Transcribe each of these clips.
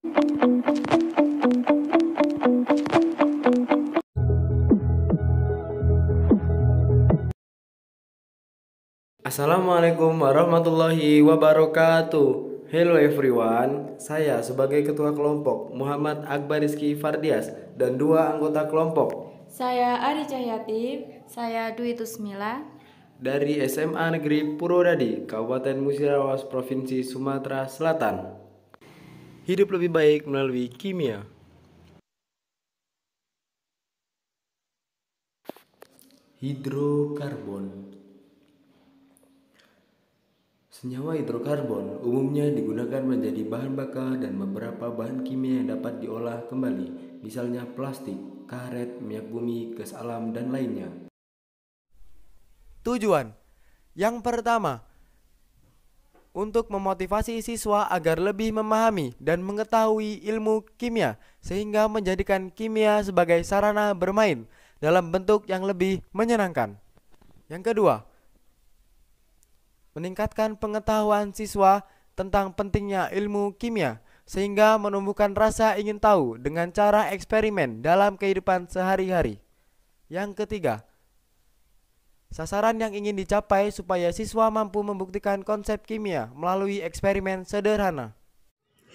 Assalamualaikum warahmatullahi wabarakatuh. Hello everyone, saya sebagai ketua kelompok Muhammad Akbar Rizky Fardias dan dua anggota kelompok Saya Ari Cahyati. Saya Dwi Tusmila. dari SMA Negeri Purwodadi, Kabupaten Musirawas, Provinsi Sumatera Selatan. Hidup lebih baik melalui kimia. Hidrokarbon. Senyawa hidrokarbon umumnya digunakan menjadi bahan bakar dan beberapa bahan kimia yang dapat diolah kembali, misalnya plastik, karet, minyak bumi, gas alam, dan lainnya. Tujuan yang pertama, untuk memotivasi siswa agar lebih memahami dan mengetahui ilmu kimia sehingga menjadikan kimia sebagai sarana bermain dalam bentuk yang lebih menyenangkan. Yang kedua, meningkatkan pengetahuan siswa tentang pentingnya ilmu kimia sehingga menumbuhkan rasa ingin tahu dengan cara eksperimen dalam kehidupan sehari-hari. Yang ketiga, sasaran yang ingin dicapai supaya siswa mampu membuktikan konsep kimia melalui eksperimen sederhana.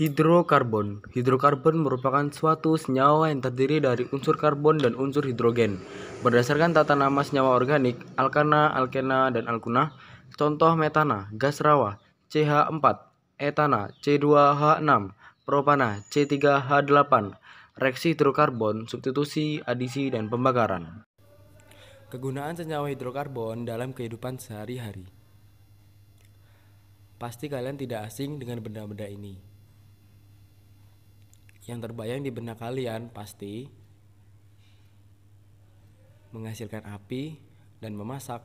Hidrokarbon. Hidrokarbon merupakan suatu senyawa yang terdiri dari unsur karbon dan unsur hidrogen. Berdasarkan tata nama senyawa organik, alkana, alkena, dan alkunah, contoh metana, gas rawa, CH4, etana, C2H6, propana, C3H8, reaksi hidrokarbon, substitusi, adisi, dan pembakaran. Kegunaan senyawa hidrokarbon dalam kehidupan sehari-hari. Pasti kalian tidak asing dengan benda-benda ini. Yang terbayang di benak kalian pasti menghasilkan api dan memasak.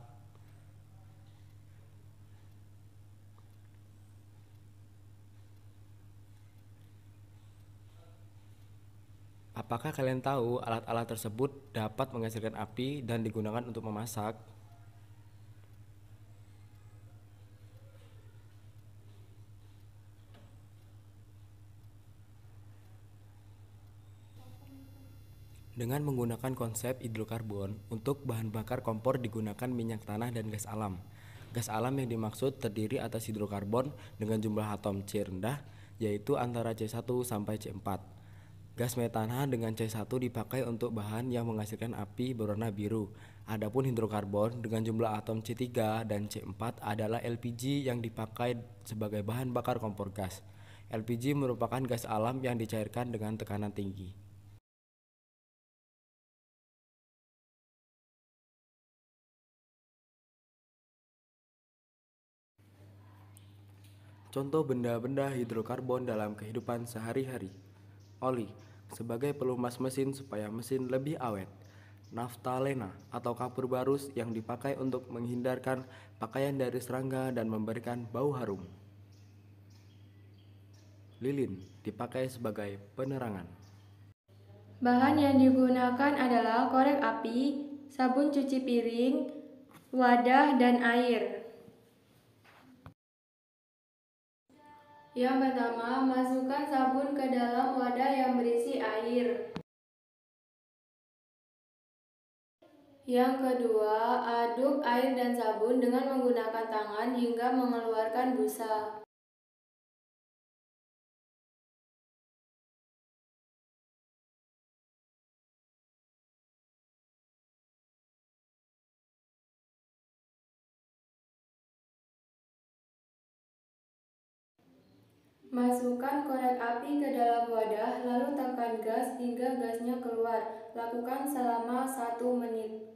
Apakah kalian tahu alat-alat tersebut dapat menghasilkan api dan digunakan untuk memasak? Dengan menggunakan konsep hidrokarbon, untuk bahan bakar kompor digunakan minyak tanah dan gas alam. Gas alam yang dimaksud terdiri atas hidrokarbon dengan jumlah atom C rendah, yaitu antara C1 sampai C4. Gas metana dengan C1 dipakai untuk bahan yang menghasilkan api berwarna biru. Adapun hidrokarbon dengan jumlah atom C3 dan C4 adalah LPG yang dipakai sebagai bahan bakar kompor gas. LPG merupakan gas alam yang dicairkan dengan tekanan tinggi. Contoh benda-benda hidrokarbon dalam kehidupan sehari-hari. Oli, sebagai pelumas mesin supaya mesin lebih awet. Naftalena atau kapur barus yang dipakai untuk menghindarkan pakaian dari serangga dan memberikan bau harum. Lilin, dipakai sebagai penerangan. Bahan yang digunakan adalah korek api, sabun cuci piring, wadah, dan air. Yang pertama, masukkan sabun ke dalam wadah yang berisi air. Yang kedua, aduk air dan sabun dengan menggunakan tangan hingga mengeluarkan busa. Masukkan korek api ke dalam wadah, lalu tekan gas hingga gasnya keluar. Lakukan selama 1 menit.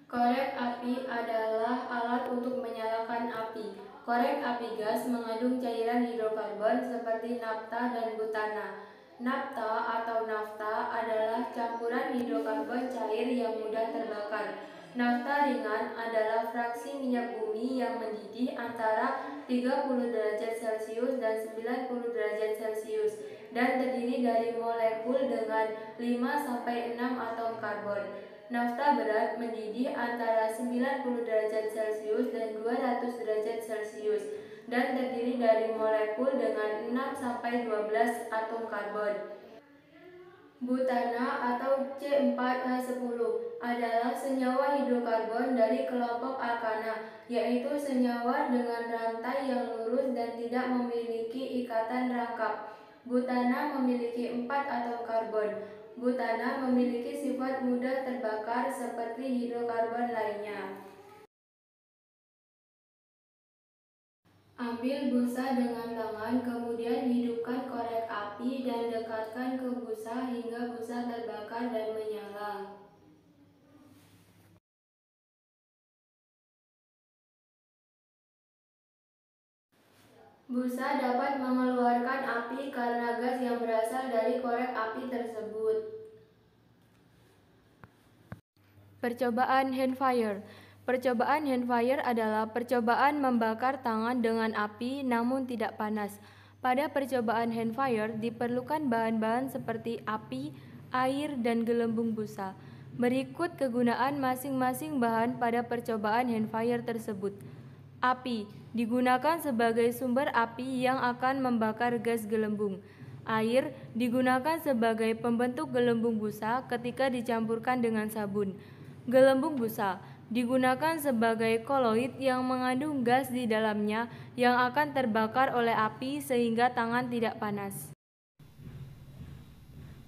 Korek api adalah alat untuk menyalakan api. Korek api gas mengandung cairan hidrokarbon seperti nafta dan butana. Nafta atau nafta adalah campuran hidrokarbon cair yang mudah terbakar. Nafta ringan adalah fraksi minyak bumi yang mendidih antara 30 derajat Celcius dan 90 derajat Celcius dan terdiri dari molekul dengan 5-6 atom karbon. Nafta berat mendidih antara 90 derajat Celcius dan 200 derajat Celcius. dan terdiri dari molekul dengan 6-12 atom karbon. Butana atau C4H10 adalah senyawa hidrokarbon dari kelompok alkana, yaitu senyawa dengan rantai yang lurus dan tidak memiliki ikatan rangkap. Butana memiliki 4 atom karbon. Butana memiliki sifat mudah terbakar seperti hidrokarbon lainnya. Ambil busa dengan tangan, kemudian hidupkan korek api dan dekatkan ke busa hingga busa terbakar dan menyala. Busa dapat mengeluarkan api karena gas yang berasal dari korek api tersebut. Percobaan handfire. Percobaan handfire adalah percobaan membakar tangan dengan api namun tidak panas. Pada percobaan handfire diperlukan bahan-bahan seperti api, air, dan gelembung busa. Berikut kegunaan masing-masing bahan pada percobaan handfire tersebut. Api digunakan sebagai sumber api yang akan membakar gas gelembung. Air digunakan sebagai pembentuk gelembung busa ketika dicampurkan dengan sabun. Gelembung busa digunakan sebagai koloid yang mengandung gas di dalamnya yang akan terbakar oleh api sehingga tangan tidak panas.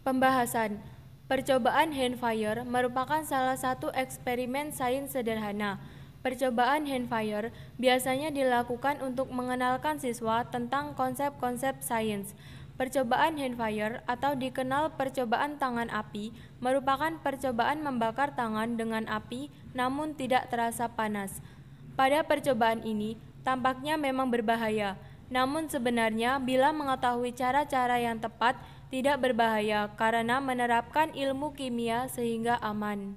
Pembahasan. Percobaan handfire merupakan salah satu eksperimen sains sederhana. Percobaan handfire biasanya dilakukan untuk mengenalkan siswa tentang konsep-konsep sains. Percobaan handfire atau dikenal percobaan tangan api merupakan percobaan membakar tangan dengan api namun tidak terasa panas. Pada percobaan ini tampaknya memang berbahaya, namun sebenarnya bila mengetahui cara-cara yang tepat tidak berbahaya karena menerapkan ilmu kimia sehingga aman.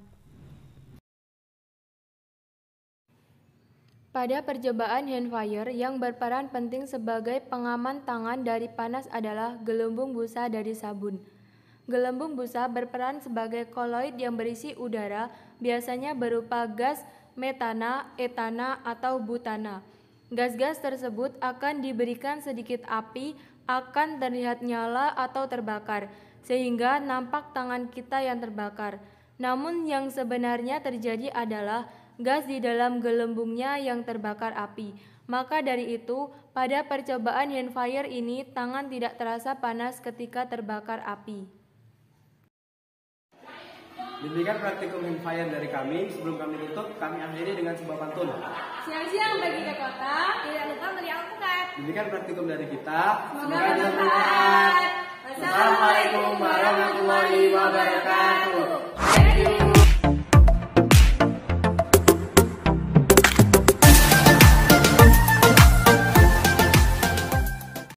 Pada percobaan handfire yang berperan penting sebagai pengaman tangan dari panas adalah gelembung busa dari sabun. Gelembung busa berperan sebagai koloid yang berisi udara, biasanya berupa gas metana, etana, atau butana. Gas-gas tersebut akan diberikan sedikit api, akan terlihat nyala atau terbakar, sehingga nampak tangan kita yang terbakar. Namun yang sebenarnya terjadi adalah gas di dalam gelembungnya yang terbakar api. Maka dari itu, pada percobaan handfire ini tangan tidak terasa panas ketika terbakar api. Demikian praktikum handfire dari kami. Sebelum kami tutup, kami akhiri dengan sebuah pantun. Siang-siang bagi ke kota, tidak lupa beli alpukat. Demikian praktikum dari kita. Semoga bermanfaat. Wassalamualaikum warahmatullahi wabarakatuh.